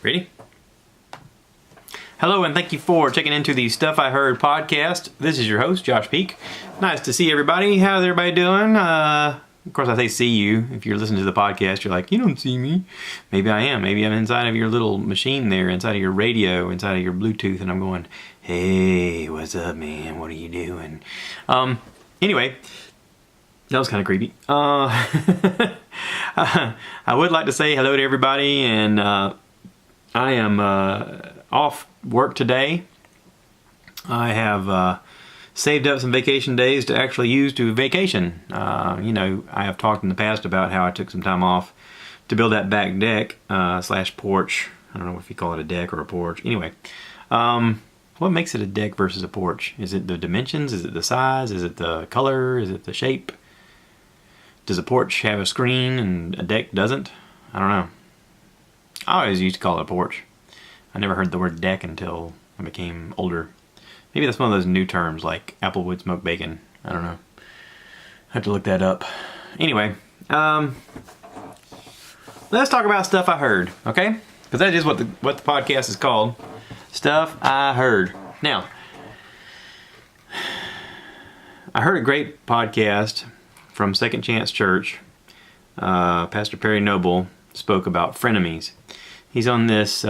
Ready? Hello and thank you for checking into the Stuff I Heard podcast. This is your host, Josh Peak. Nice to see everybody. How's everybody doing? Of course, I say see you. If you're listening to the podcast, you're like, you don't see me. Maybe I am. Maybe I'm inside of your little machine there, inside of your radio, inside of your Bluetooth, and I'm going, hey, what's up, man? What are you doing? Anyway, that was kind of creepy. I would like to say hello to everybody, and I am off work today. I have saved up some vacation days to actually use to vacation. You know, I have talked in the past about how I took some time off to build that back deck slash porch. I don't know if you call it a deck or a porch. Anyway, what makes it a deck versus a porch? Is it the dimensions? Is it the size? Is it the color? Is it the shape? Does a porch have a screen and a deck doesn't? I don't know. I always used to call it a porch. I never heard the word deck until I became older. Maybe that's one of those new terms like Applewood smoked bacon. I don't know. I have to look that up. Anyway, let's talk about stuff I heard, okay? Because that is what the podcast is called. Stuff I Heard. Now, I heard a great podcast from Second Chance Church. Pastor Perry Noble spoke about frenemies. He's on this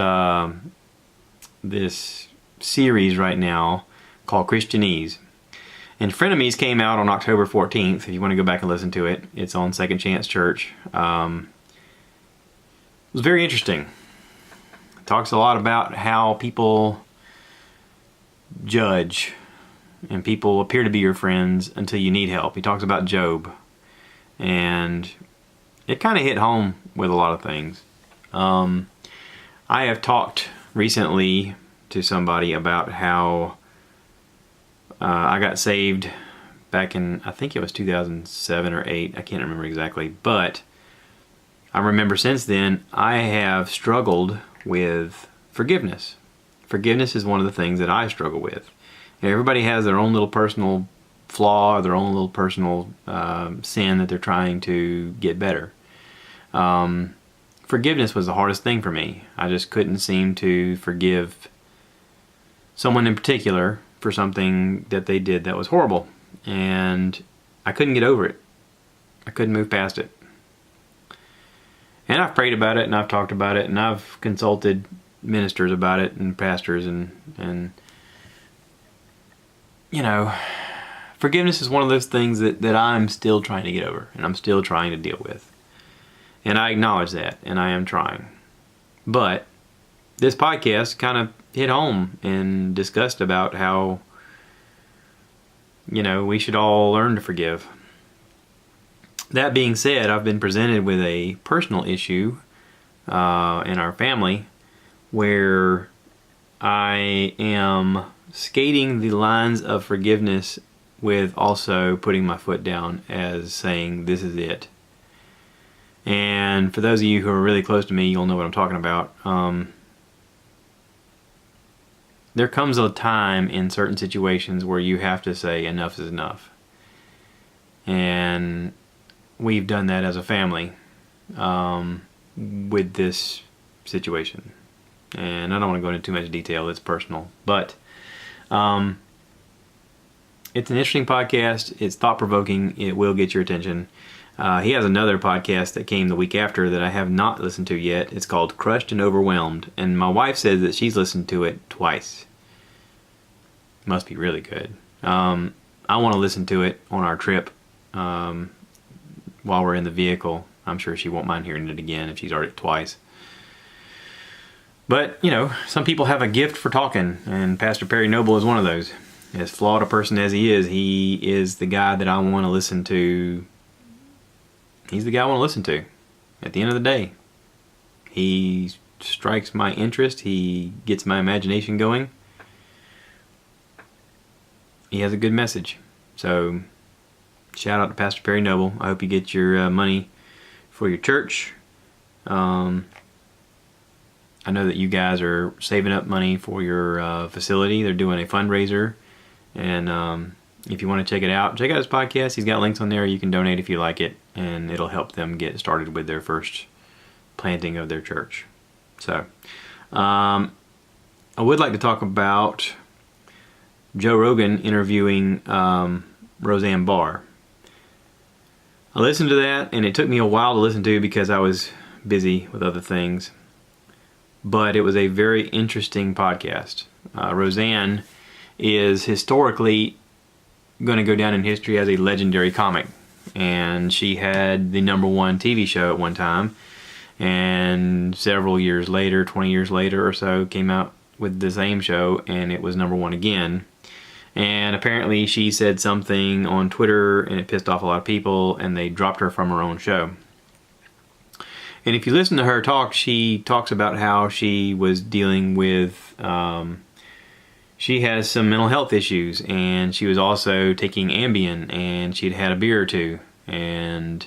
this series right now called Christianese. And Frenemies came out on October 14th. If you want to go back and listen to it, it's on Second Chance Church. It was very interesting. It talks a lot about how people judge and people appear to be your friends until you need help. He talks about Job. And it kind of hit home with a lot of things. I have talked recently to somebody about how I got saved back in, I think it was 2007 or 8. I can't remember exactly. But I remember since then I have struggled with forgiveness. Forgiveness is one of the things that I struggle with. Everybody has their own little personal flaw or their own little personal sin that they're trying to get better. Forgiveness was the hardest thing for me. I just couldn't seem to forgive someone in particular for something that they did that was horrible. And I couldn't get over it. I couldn't move past it. And I've prayed about it, and I've talked about it, and I've consulted ministers about it, and pastors, and you know, forgiveness is one of those things that I'm still trying to get over, and I'm still trying to deal with. And I acknowledge that, and I am trying. But this podcast kind of hit home and discussed about how, you know, we should all learn to forgive. That being said, I've been presented with a personal issue in our family where I am skating the lines of forgiveness with also putting my foot down as saying, this is it. And for those of you who are really close to me, you'll know what I'm talking about. There comes a time in certain situations where you have to say enough is enough. And we've done that as a family with this situation. And I don't want to go into too much detail, it's personal. But it's an interesting podcast, it's thought-provoking, it will get your attention. He has another podcast that came the week after that I have not listened to yet. It's called Crushed and Overwhelmed. And my wife says that she's listened to it twice. Must be really good. I want to listen to it on our trip while we're in the vehicle. I'm sure she won't mind hearing it again if she's heard it twice. But, you know, some people have a gift for talking, and Pastor Perry Noble is one of those. As flawed a person as he is the guy that I want to listen to. He's the guy I want to listen to. At the end of the day, he strikes my interest. He gets my imagination going. He has a good message. So, shout out to Pastor Perry Noble. I hope you get your money for your church. I know that you guys are saving up money for your facility. They're doing a fundraiser. And if you want to check it out, check out his podcast. He's got links on there. You can donate if you like it, and it'll help them get started with their first planting of their church. So, I would like to talk about Joe Rogan interviewing Rosanne Barr. I listened to that, and it took me a while to listen to because I was busy with other things. But it was a very interesting podcast. Roseanne is historically going to go down in history as a legendary comic. And she had the #1 TV show at one time. And several years later, 20 years later or so, came out with the same show, and it was #1 again. And apparently she said something on Twitter and it pissed off a lot of people, and they dropped her from her own show. And if you listen to her talk, she talks about how she was dealing with, she has some mental health issues, and she was also taking Ambien, and she'd had a beer or two, and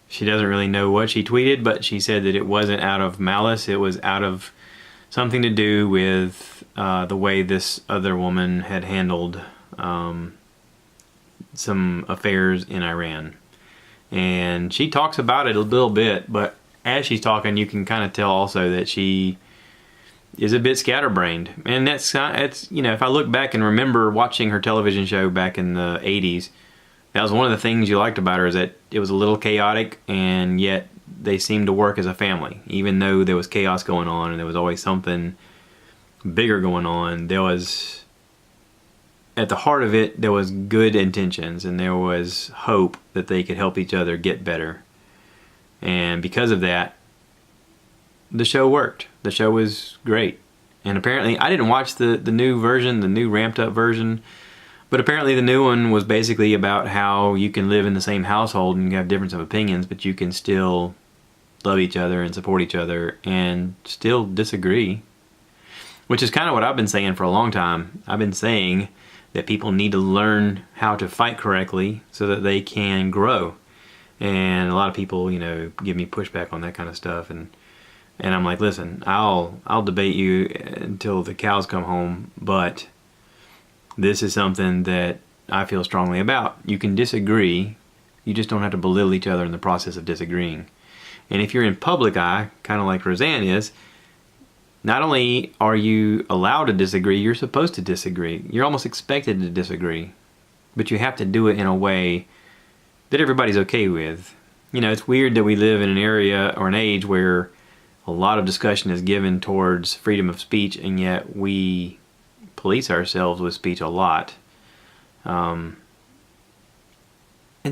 she doesn't really know what she tweeted, but she said that it wasn't out of malice, it was out of something to do with the way this other woman had handled some affairs in Iran. And she talks about it a little bit, but as she's talking, you can kind of tell also that she is a bit scatterbrained. And it's, you know, if I look back and remember watching her television show back in the 80s, that was one of the things you liked about her, is that it was a little chaotic, and yet they seemed to work as a family. Even though there was chaos going on and there was always something bigger going on, there was, at the heart of it, there was good intentions, and there was hope that they could help each other get better. And because of that, the show worked. The show was great. And apparently, I didn't watch the new version, the new ramped up version, but apparently the new one was basically about how you can live in the same household and you have difference of opinions, but you can still love each other and support each other and still disagree. Which is kind of what I've been saying for a long time. I've been saying that people need to learn how to fight correctly so that they can grow. And a lot of people, you know, give me pushback on that kind of stuff, and I'm like, listen, I'll debate you until the cows come home, but this is something that I feel strongly about. You can disagree, you just don't have to belittle each other in the process of disagreeing. And if you're in public eye, kind of like Roseanne is, not only are you allowed to disagree, you're supposed to disagree. You're almost expected to disagree, but you have to do it in a way that everybody's okay with. You know, it's weird that we live in an area or an age where a lot of discussion is given towards freedom of speech, and yet we police ourselves with speech a lot. And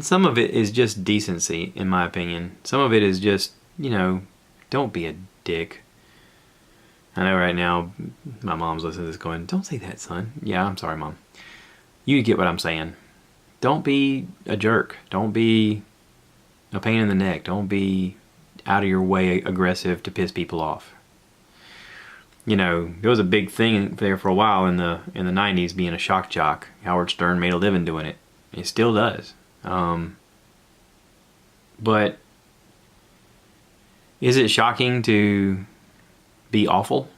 some of it is just decency, in my opinion. Some of it is just, you know, don't be a dick. I know right now my mom's listening to this going, don't say that, son. Yeah, I'm sorry, Mom. You get what I'm saying. Don't be a jerk. Don't be a pain in the neck. Don't be out of your way aggressive to piss people off. You know, there was a big thing there for a while in the 90s, being a shock jock. Howard Stern made a living doing it. It still does. But is it shocking to be awful?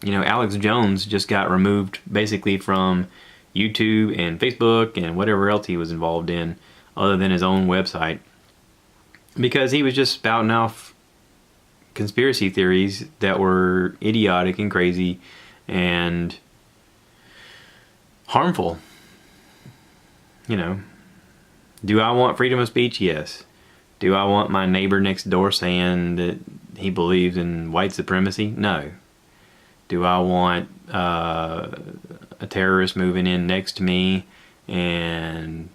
You know, Alex Jones just got removed basically from YouTube and Facebook and whatever else he was involved in other than his own website, because he was just spouting off conspiracy theories that were idiotic and crazy and harmful. You know, do I want freedom of speech? Yes. Do I want my neighbor next door saying that he believes in white supremacy? No. Do I want a terrorist moving in next to me and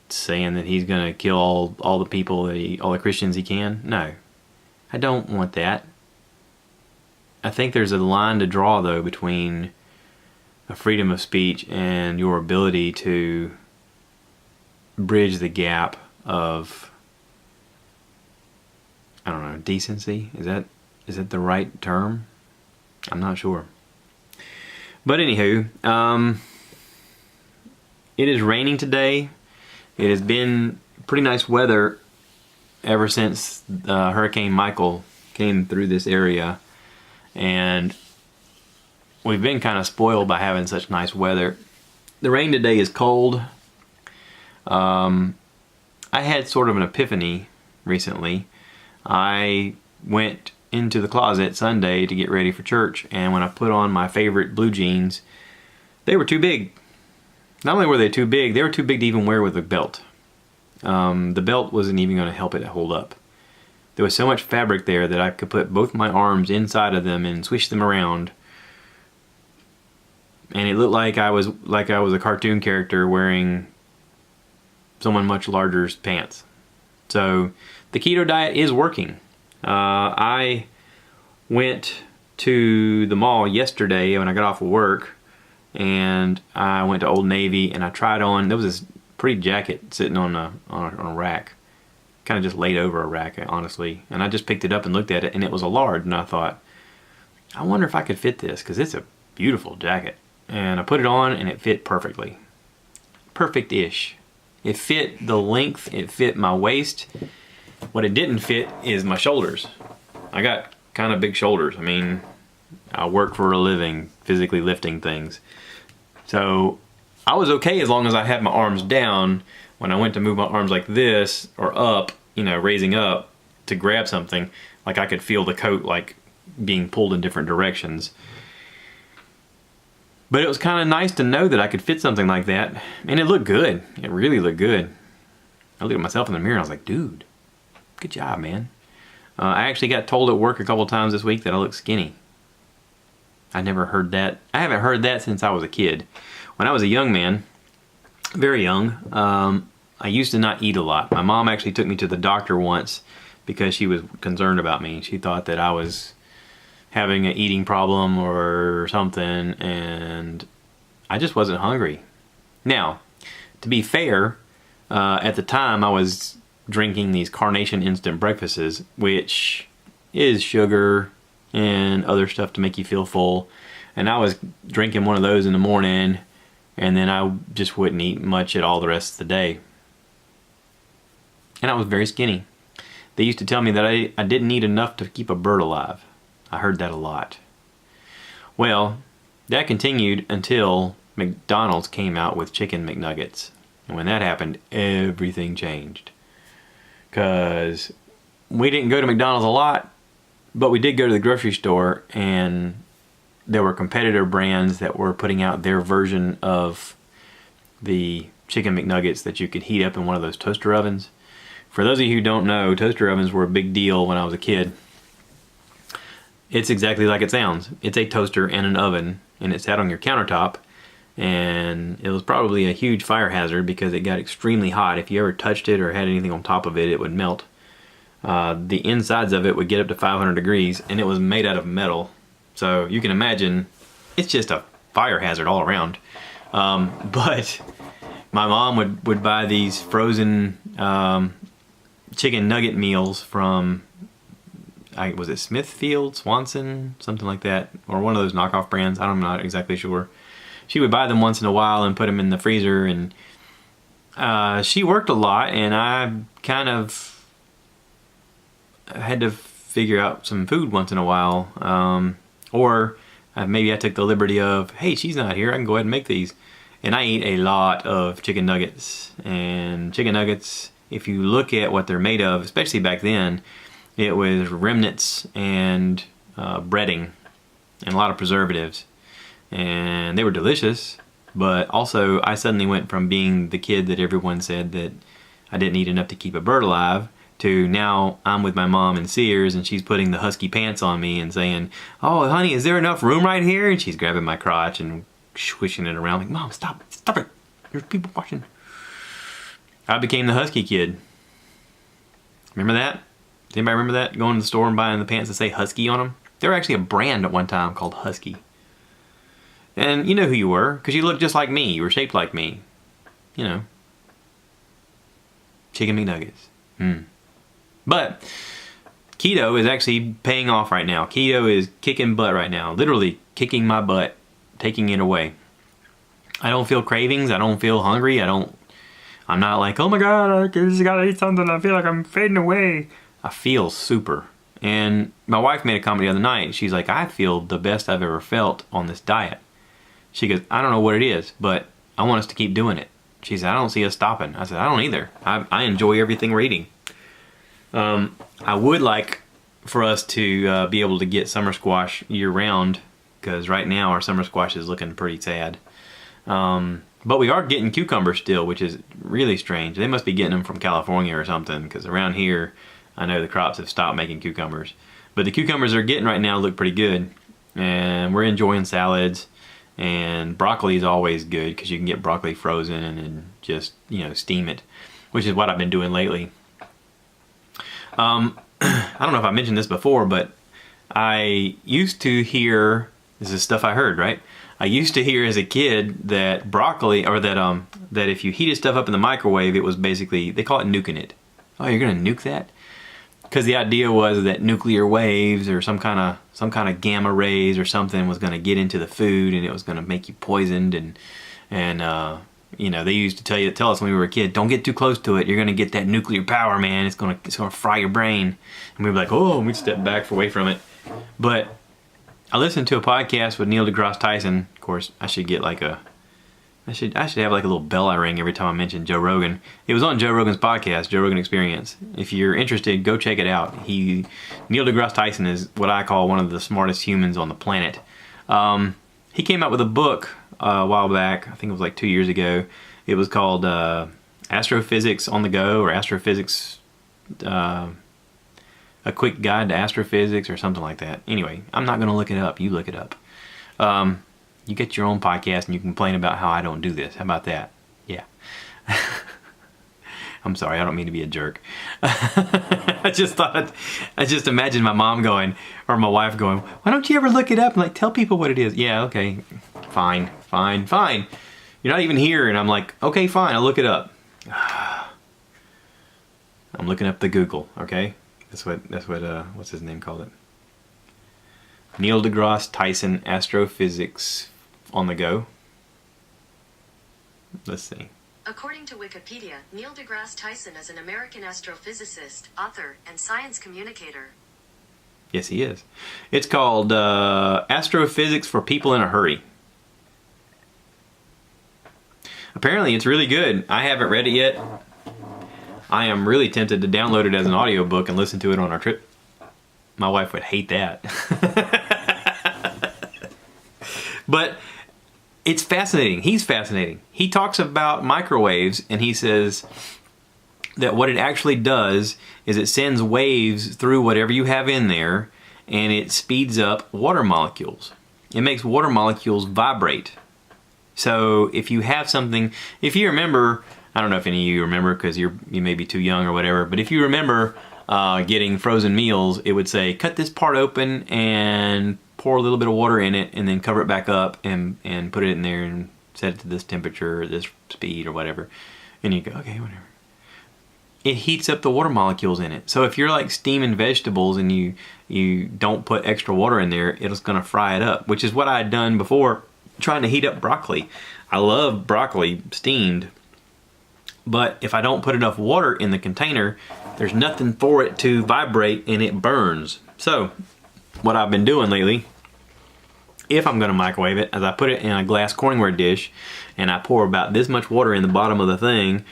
saying that he's going to kill all the people, all the Christians he can? No. I don't want that. I think there's a line to draw, though, between a freedom of speech and your ability to bridge the gap of, I don't know, decency? Is that the right term? I'm not sure. But anywho, it is raining today. It has been pretty nice weather ever since Hurricane Michael came through this area, and we've been kind of spoiled by having such nice weather. The rain today is cold. I had sort of an epiphany recently. I went into the closet Sunday to get ready for church, and when I put on my favorite blue jeans, they were too big. Not only were they too big to even wear with a belt. The belt wasn't even going to help it hold up. There was so much fabric there that I could put both my arms inside of them and swish them around, and it looked like I was a cartoon character wearing someone much larger's pants. So the keto diet is working. I went to the mall yesterday when I got off of work, and I went to Old Navy and I tried on, there was this pretty jacket sitting on a rack, kind of just laid over a rack, honestly, and I just picked it up and looked at it, and it was a large, and I thought, I wonder if I could fit this, because it's a beautiful jacket. And I put it on and it fit perfectly. Perfect-ish. It fit the length, it fit my waist. What it didn't fit is my shoulders. I got kind of big shoulders. I mean, I work for a living, physically lifting things. So I was okay as long as I had my arms down. When I went to move my arms like this or up, you know, raising up to grab something, like I could feel the coat like being pulled in different directions. But it was kind of nice to know that I could fit something like that, and it looked good. It really looked good. I looked at myself in the mirror and I was like, dude, good job, man. I actually got told at work a couple times this week that I look skinny. I never heard that. I haven't heard that since I was a kid. When I was a young man, very young, I used to not eat a lot. My mom actually took me to the doctor once because she was concerned about me. She thought that I was having an eating problem or something, and I just wasn't hungry. Now, to be fair, at the time I was drinking these Carnation instant breakfasts, which is sugar and other stuff to make you feel full, and I was drinking one of those in the morning, and then I just wouldn't eat much at all the rest of the day. And I was very skinny. They used to tell me that I didn't eat enough to keep a bird alive. I heard that a lot. Well, that continued until McDonald's came out with chicken McNuggets. And when that happened, everything changed. Because we didn't go to McDonald's a lot, but we did go to the grocery store, and there were competitor brands that were putting out their version of the chicken McNuggets that you could heat up in one of those toaster ovens. For those of you who don't know, toaster ovens were a big deal when I was a kid. It's exactly like it sounds. It's a toaster and an oven, and it sat on your countertop, and it was probably a huge fire hazard because it got extremely hot. If you ever touched it or had anything on top of it, it would melt. The insides of it would get up to 500 degrees, and it was made out of metal. So you can imagine it's just a fire hazard all around. But my mom would buy these frozen chicken nugget meals from, was it Smithfield, Swanson, something like that, or one of those knockoff brands. I'm not exactly sure. She would buy them once in a while and put them in the freezer, and she worked a lot, and I kind of had to figure out some food once in a while, or maybe I took the liberty of, hey, she's not here, I can go ahead and make these. And I eat a lot of chicken nuggets, and chicken nuggets, if you look at what they're made of, especially back then, it was remnants and breading and a lot of preservatives, and they were delicious. But also I suddenly went from being the kid that everyone said that I didn't eat enough to keep a bird alive to now I'm with my mom in Sears, and she's putting the husky pants on me and saying, oh honey, is there enough room right here? And she's grabbing my crotch and swishing it around like, Mom, stop it, there's people watching. I became the husky kid. Remember that? Does anybody remember that? Going to the store and buying the pants that say Husky on them? They were actually a brand at one time called Husky. And you know who you were, because you looked just like me. You were shaped like me. You know. Chicken McNuggets. But keto is actually paying off right now. Keto is kicking butt right now. Literally kicking my butt, taking it away. I don't feel cravings. I don't feel hungry. I'm not like, oh my God, I just gotta eat something. I feel like I'm fading away. I feel super. And my wife made a comment the other night. She's like, I feel the best I've ever felt on this diet. She goes, I don't know what it is, but I want us to keep doing it. She said, I don't see us stopping. I said, I don't either. I enjoy everything we're eating. I would like for us to be able to get summer squash year round, because right now our summer squash is looking pretty sad. But we are getting cucumbers still, which is really strange. They must be getting them from California or something, because around here I know the crops have stopped making cucumbers. But the cucumbers they're getting right now look pretty good, and we're enjoying salads. And broccoli is always good because you can get broccoli frozen and then just, you know, steam it, which is what I've been doing lately. I don't know if I mentioned this before, but I used to hear, this is stuff I heard, right? I used to hear as a kid that broccoli, or that that if you heated stuff up in the microwave, it was basically, they call it nuking it. Oh, you're gonna nuke that? Because the idea was that nuclear waves or some kind of gamma rays or something was going to get into the food, and it was going to make you poisoned. And you know, they used to tell us when we were a kid, don't get too close to it. You're going to get that nuclear power, man. It's going to fry your brain. And we were like, oh, and we'd step back away from it. But I listened to a podcast with Neil deGrasse Tyson. Of course, I should get like I should have like a little bell I ring every time I mention Joe Rogan. It was on Joe Rogan's podcast, Joe Rogan Experience. If you're interested, go check it out. Neil deGrasse Tyson is what I call one of the smartest humans on the planet. He came out with a book a while back. I think it was like 2 years ago. It was called Astrophysics on the Go, or Astrophysics, A Quick Guide to Astrophysics, or something like that. Anyway, I'm not going to look it up. You look it up. You get your own podcast and you complain about how I don't do this. How about that? Yeah. I'm sorry, I don't mean to be a jerk. I just imagined my mom going, or my wife going, why don't you ever look it up and like tell people what it is? Yeah, okay, fine. You're not even here, and I'm like, okay, fine, I'll look it up. I'm looking up the Google, okay? That's what what's his name called it? Neil deGrasse Tyson Astrophysics on the Go. Let's see. According to Wikipedia, Neil deGrasse Tyson is an American astrophysicist, author, and science communicator. Yes, he is. It's called Astrophysics for People in a Hurry. Apparently it's really good. I haven't read it yet. I am really tempted to download it as an audiobook and listen to it on our trip. My wife would hate that. But it's fascinating. He's fascinating. He talks about microwaves, and he says that what it actually does is it sends waves through whatever you have in there, and it speeds up water molecules. It makes water molecules vibrate. So if you have something, if you remember, I don't know if any of you remember because you may be too young or whatever, but if you remember getting frozen meals, it would say cut this part open and pour a little bit of water in it, and then cover it back up and put it in there and set it to this temperature or this speed or whatever. And you go, okay, whatever. It heats up the water molecules in it. So if you're like steaming vegetables and you don't put extra water in there, it's going to fry it up, which is what I had done before trying to heat up broccoli. I love broccoli steamed, but if I don't put enough water in the container, there's nothing for it to vibrate and it burns. So what I've been doing lately, if I'm going to microwave it, is I put it in a glass cornware dish and I pour about this much water in the bottom of the thing,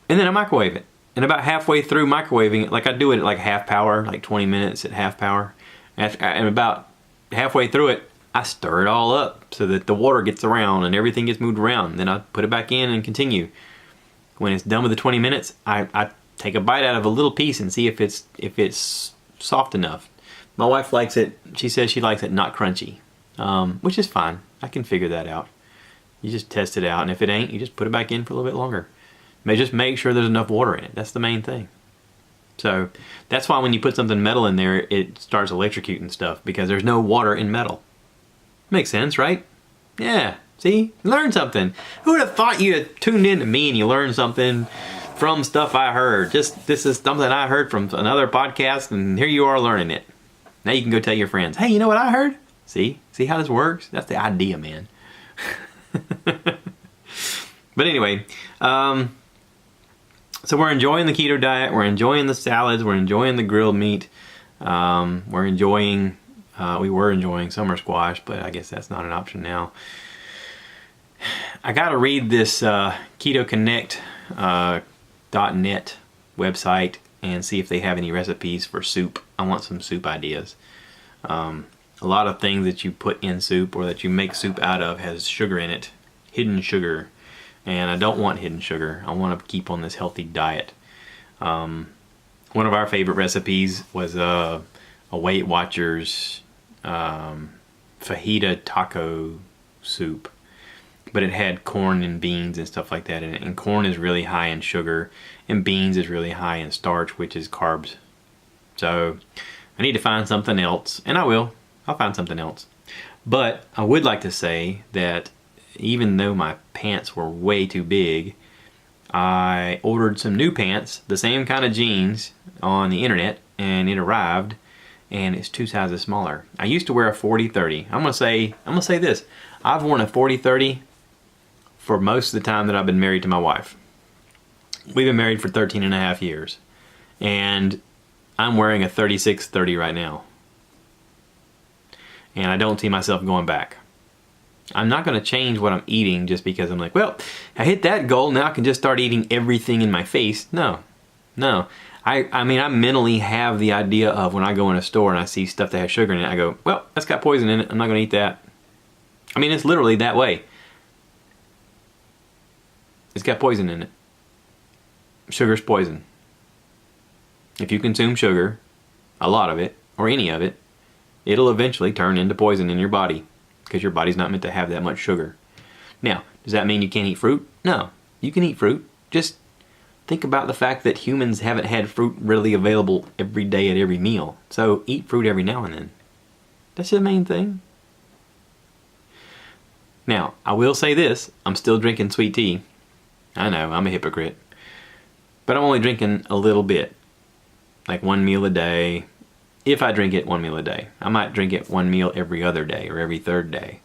and then I microwave it. And about halfway through microwaving it, like I do it at like half power, like 20 minutes at half power, and about halfway through it, I stir it all up so that the water gets around and everything gets moved around. Then I put it back in and continue. When it's done with the 20 minutes, I take a bite out of a little piece and see if it's soft enough. My wife likes it. She says she likes it not crunchy, which is fine. I can figure that out. You just test it out, and if it ain't, you just put it back in for a little bit longer. Just make sure there's enough water in it. That's the main thing. So that's why when you put something metal in there, it starts electrocuting stuff, because there's no water in metal. Makes sense, right? Yeah. See? You learned something. Who would have thought you had tuned in to me and you learned something from stuff I heard? This is something I heard from another podcast, and here you are learning it. Now you can go tell your friends, hey, you know what I heard? See how this works? That's the idea, man. But anyway, so we're enjoying the keto diet. We're enjoying the salads. We're enjoying the grilled meat. We were enjoying summer squash, but I guess that's not an option now. I got to read this KetoConnect.net website. and see if they have any recipes for soup. I want some soup ideas. A lot of things that you put in soup or that you make soup out of has sugar in it, hidden sugar, and I don't want hidden sugar. I want to keep on this healthy diet. One of our favorite recipes was a Weight Watchers fajita taco soup, but it had corn and beans and stuff like that in it. And corn is really high in sugar, and beans is really high in starch, which is carbs. So I need to find something else, and I will. I'll find something else. But I would like to say that even though my pants were way too big, I ordered some new pants, the same kind of jeans, on the internet, and it arrived, and it's 2 sizes smaller. I used to wear a 40-30. I'm gonna say this. I've worn a 40-30 for most of the time that I've been married to my wife. We've been married for 13 and a half years, and I'm wearing a 36-30 right now. And I don't see myself going back. I'm not going to change what I'm eating just because I'm like, well, I hit that goal, now I can just start eating everything in my face. No. I mean, I mentally have the idea of when I go in a store and I see stuff that has sugar in it, I go, well, that's got poison in it, I'm not going to eat that. I mean, it's literally that way. It's got poison in it. Sugar's poison. If you consume sugar, a lot of it, or any of it, it'll eventually turn into poison in your body because your body's not meant to have that much sugar. Now, does that mean you can't eat fruit? No, you can eat fruit. Just think about the fact that humans haven't had fruit readily available every day at every meal. So eat fruit every now and then. That's the main thing. Now, I will say this. I'm still drinking sweet tea. I know, I'm a hypocrite. But I'm only drinking a little bit. Like 1 meal a day. If I drink it 1 meal a day. I might drink it 1 meal every other day or every third day.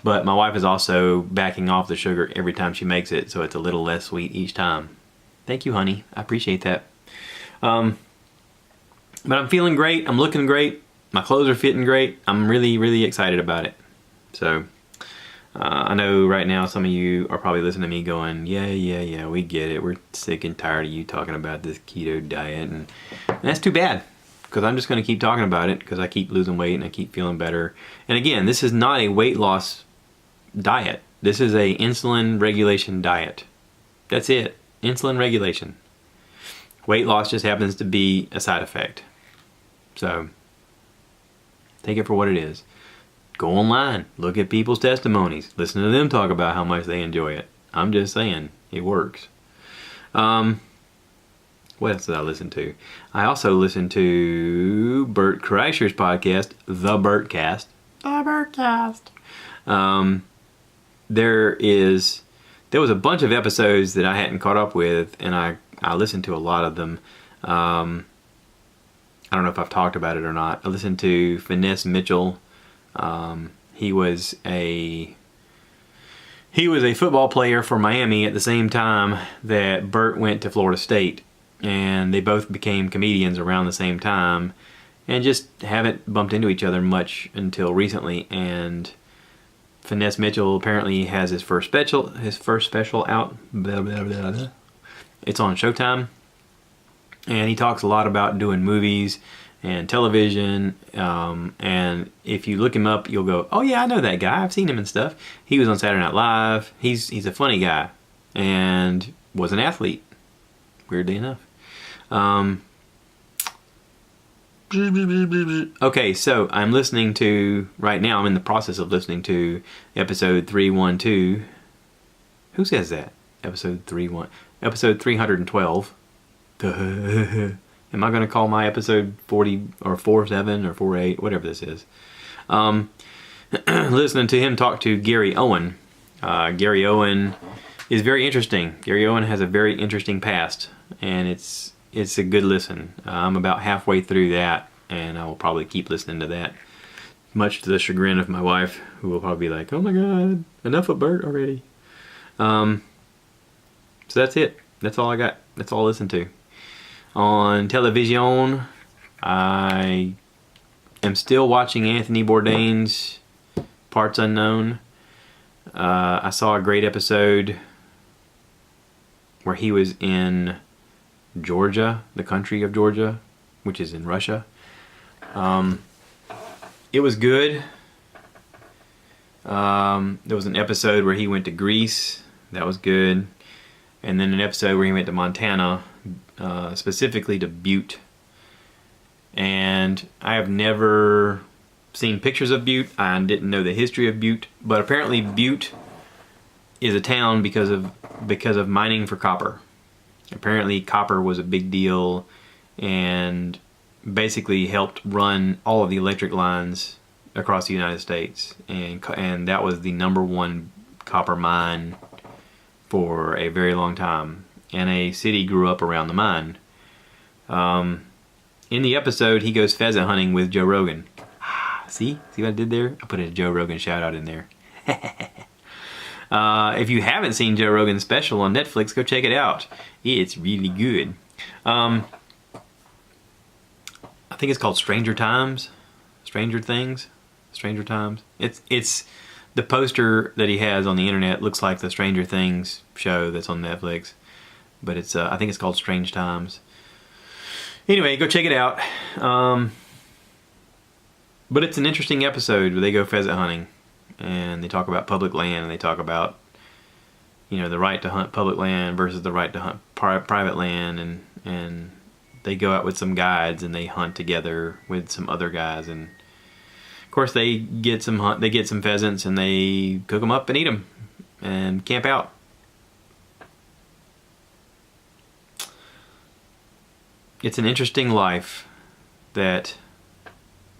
But my wife is also backing off the sugar every time she makes it, so it's a little less sweet each time. Thank you, honey. I appreciate that. But I'm feeling great. I'm looking great. My clothes are fitting great. I'm really, really excited about it. So, I know right now some of you are probably listening to me going, yeah, we get it. We're sick and tired of you talking about this keto diet. And that's too bad, because I'm just going to keep talking about it because I keep losing weight and I keep feeling better. And again, this is not a weight loss diet. This is a insulin regulation diet. That's it. Insulin regulation. Weight loss just happens to be a side effect. So, take it for what it is. Go online, look at people's testimonies, listen to them talk about how much they enjoy it. I'm just saying, it works. What else did I listen to? I also listened to Bert Kreischer's podcast, The Bertcast. There was a bunch of episodes that I hadn't caught up with, and I listened to a lot of them. I don't know if I've talked about it or not. I listened to Finesse Mitchell. He was a football player for Miami at the same time that Bert went to Florida State, and they both became comedians around the same time, and just haven't bumped into each other much until recently. And Finesse Mitchell apparently has his first special out. Blah, blah, blah, blah. It's on Showtime, and he talks a lot about doing movies and television, and if you look him up, you'll go, oh yeah, I know that guy. I've seen him and stuff. He was on Saturday Night Live. He's a funny guy, and was an athlete, weirdly enough. Okay, so I'm listening to, right now, I'm in the process of listening to episode 312. Who says that? Episode 312. Am I going to call my episode 40 or 47 or 48, whatever this is? Listening to him talk to Gary Owen. Gary Owen is very interesting. Gary Owen has a very interesting past, and it's a good listen. I'm about halfway through that, and I will probably keep listening to that, much to the chagrin of my wife, who will probably be like, oh my god, enough of Bert already. So that's it. That's all I got. That's all I listen to. On television, I am still watching Anthony Bourdain's Parts Unknown. I saw a great episode where he was in Georgia, the country of Georgia, which is in Russia. It was good. There was an episode where he went to Greece. That was good. And then an episode where he went to Montana, specifically to Butte. And I have never seen pictures of Butte. I didn't know the history of Butte. But apparently Butte is a town because of mining for copper. Apparently copper was a big deal and basically helped run all of the electric lines across the United States, and that was the #1 copper mine for a very long time, and a city grew up around the mine. In the episode, he goes pheasant hunting with Joe Rogan. See what I did there? I put a Joe Rogan shout out in there. If you haven't seen Joe Rogan's special on Netflix, go check it out. It's really good. I think it's called Stranger Times. Stranger Things. Stranger Times. It's the poster that he has on the internet looks like the Stranger Things show that's on Netflix, but it's I think it's called Strange Times. Anyway, go check it out. But it's an interesting episode where they go pheasant hunting and they talk about public land, and they talk about, you know, the right to hunt public land versus the right to hunt private land, and they go out with some guides and they hunt together with some other guys, and of course they get some pheasants and they cook them up and eat them and camp out. It's an interesting life that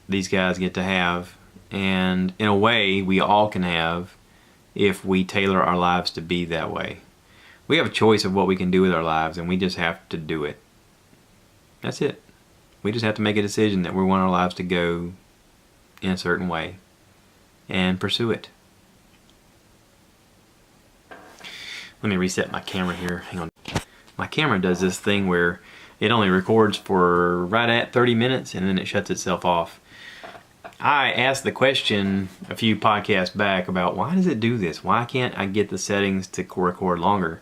these guys get to have, and in a way we all can have if we tailor our lives to be that way. We have a choice of what we can do with our lives, and we just have to do it. That's it. We just have to make a decision that we want our lives to go in a certain way and pursue it. Let me reset my camera here. Hang on. My camera does this thing where it only records for right at 30 minutes and then it shuts itself off. I asked the question a few podcasts back about why does it do this? Why can't I get the settings to record longer?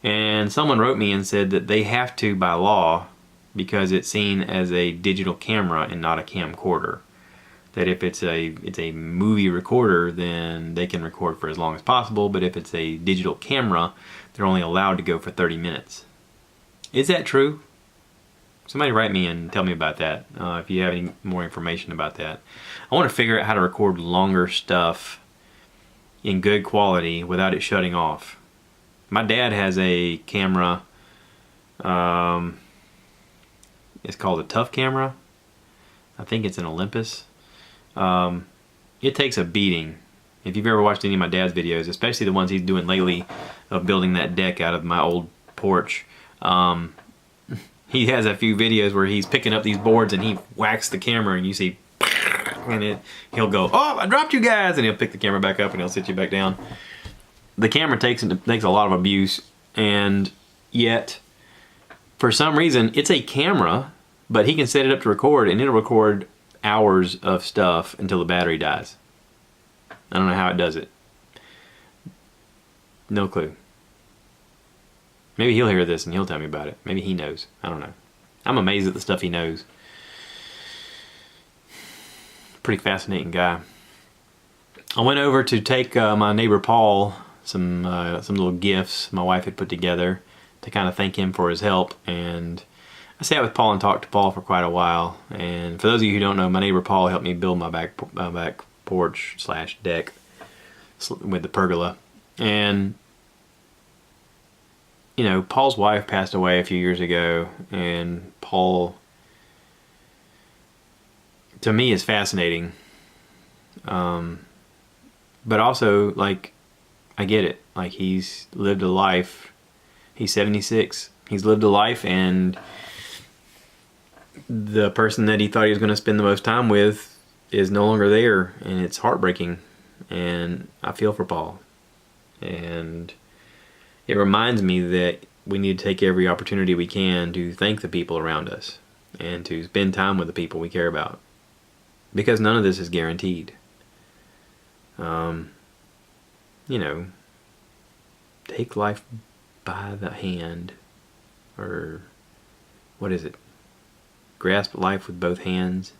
And someone wrote me and said that they have to by law, because it's seen as a digital camera and not a camcorder. That if it's a movie recorder, then they can record for as long as possible, but if it's a digital camera, they're only allowed to go for 30 minutes. Is that true? Somebody write me and tell me about that, if you have any more information about that. I want to figure out how to record longer stuff in good quality without it shutting off. My dad has a camera, it's called a Tough camera. I think it's an Olympus. It takes a beating. If you've ever watched any of my dad's videos, especially the ones he's doing lately of building that deck out of my old porch, he has a few videos where he's picking up these boards and he whacks the camera and you see, and he'll go, "Oh, I dropped you guys," and he'll pick the camera back up and he'll sit you back down. The camera takes a lot of abuse, and yet for some reason it's a camera, but he can set it up to record and it'll record hours of stuff until the battery dies. I don't know how it does it. No clue. Maybe he'll hear this and he'll tell me about it. Maybe he knows. I don't know. I'm amazed at the stuff he knows. Pretty fascinating guy. I went over to take my neighbor Paul some little gifts my wife had put together to kind of thank him for his help, and I sat with Paul and talked to Paul for quite a while. And for those of you who don't know, my neighbor Paul helped me build my back porch / deck with the pergola. And you know, Paul's wife passed away a few years ago, and Paul, to me, is fascinating. But also, like, I get it. Like, he's lived a life. He's 76. He's lived a life, and the person that he thought he was going to spend the most time with is no longer there, and it's heartbreaking. And I feel for Paul. And it reminds me that we need to take every opportunity we can to thank the people around us and to spend time with the people we care about, because none of this is guaranteed. You know, take life by the hand, or what is it? Grasp life with both hands.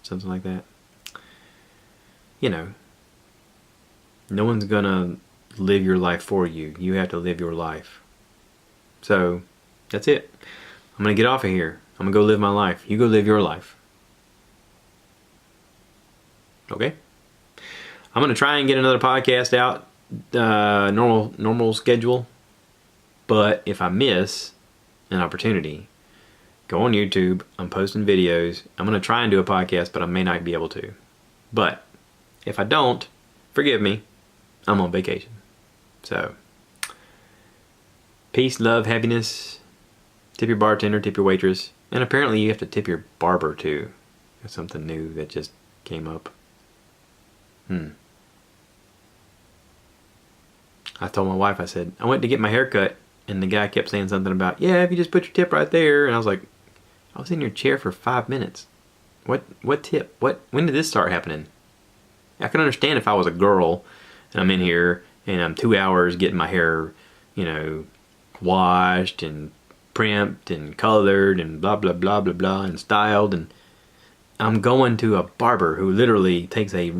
Something like that. You know, no one's gonna live your life for you. You have to live your life. So, that's it. I'm gonna get off of here. I'm gonna go live my life. You go live your life. Okay? I'm gonna try and get another podcast out, normal schedule. But if I miss an opportunity, go on YouTube. I'm posting videos. I'm gonna try and do a podcast, but I may not be able to. But if I don't, forgive me. I'm on vacation. So, peace, love, happiness. Tip your bartender, tip your waitress. And apparently you have to tip your barber too. That's something new that just came up. I told my wife, I said, I went to get my hair cut, and the guy kept saying something about, yeah, if you just put your tip right there. And I was like, I was in your chair for 5 minutes. What tip? When did this start happening? I can understand if I was a girl and I'm in here and I'm 2 hours getting my hair, you know, washed and primped and colored and blah blah blah blah blah and styled, and I'm going to a barber who literally takes a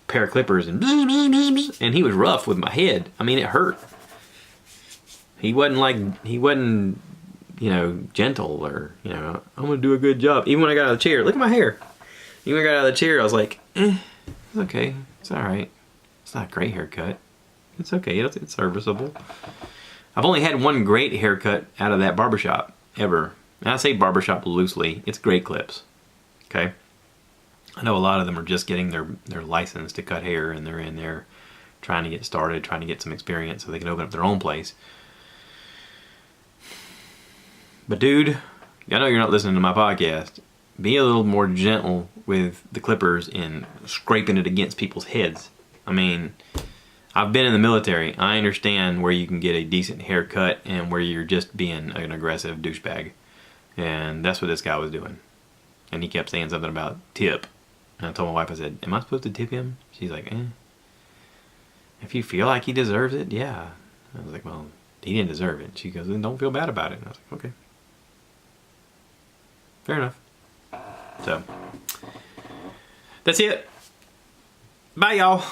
pair of clippers and he was rough with my head. I mean, it hurt. He wasn't, you know, gentle or, you know, I'm gonna do a good job. Even when I got out of the chair, look at my hair. Even when I got out of the chair, I was like, it's okay. It's alright. It's not a great haircut. It's okay. It's serviceable. I've only had one great haircut out of that barbershop ever. And I say barbershop loosely. It's Great Clips. Okay? I know a lot of them are just getting their license to cut hair, and they're in there trying to get started, trying to get some experience so they can open up their own place. But dude, I know you're not listening to my podcast. Be a little more gentle with the clippers and scraping it against people's heads. I mean, I've been in the military. I understand where you can get a decent haircut and where you're just being an aggressive douchebag. And that's what this guy was doing. And he kept saying something about tip. And I told my wife, I said, am I supposed to tip him? She's like, if you feel like he deserves it, yeah. I was like, well, he didn't deserve it. She goes, then don't feel bad about it. And I was like, okay. Fair enough. So, that's it. Bye, y'all.